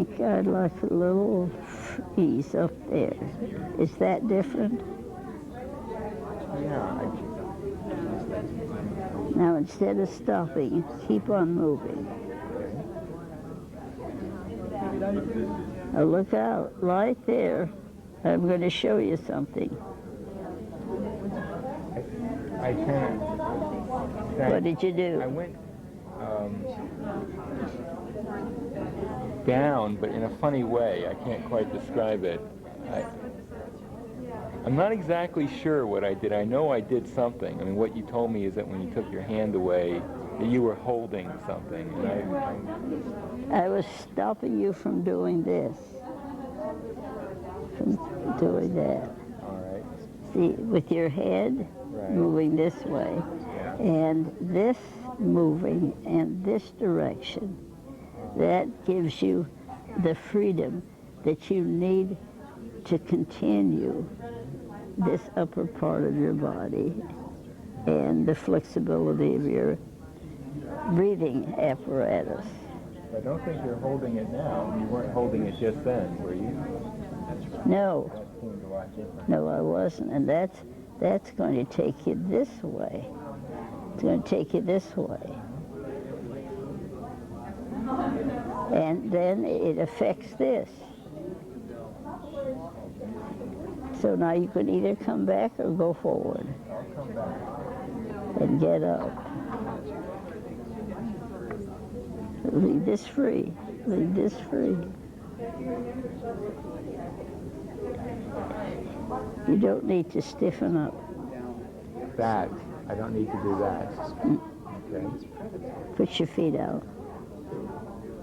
think I'd like a little freeze up there. Is that different? Yeah. Now instead of stopping, keep on moving. Now look out, right there. I'm going to show you something. I can't. What did you do? I went down, but in a funny way. I can't quite describe it. I'm not exactly sure what I did. I know I did something. I mean, what you told me is that when you took your hand away, that you were holding something. And I was stopping you from doing this, from doing that. all right. See, with your head Right. moving this way, Yeah. and this moving in this direction. That gives you the freedom that you need to continue this upper part of your body and the flexibility of your breathing apparatus. I don't think you're holding it now. You weren't holding it just then, were you? No, That seemed a lot different. no, I wasn't, and that's going to take you this way. It's going to take you this way. And then it affects this. So now you can either come back or go forward. I'll come back. And get up. Leave this free. Leave this free. You don't need to stiffen up. That. I don't need to do that. Okay. Put your feet out.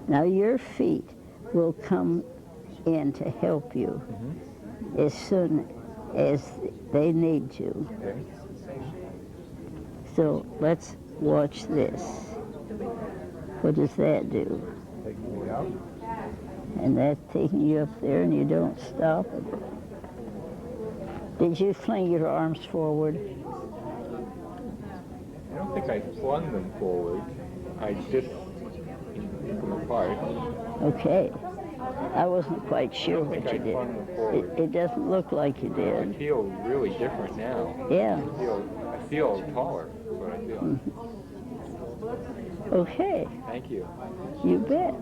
Now your feet will come in to help you as soon as they need to. Okay. So let's watch this. What does that do? Take me up. And that's taking you up there and you don't stop it. Did you fling your arms forward? I don't think I flung them forward. I just took them apart. Okay. I wasn't quite sure what you did. It doesn't look like you I did. feel really different now. Yeah. I feel taller. That's what I feel. Okay. Thank you. You bet.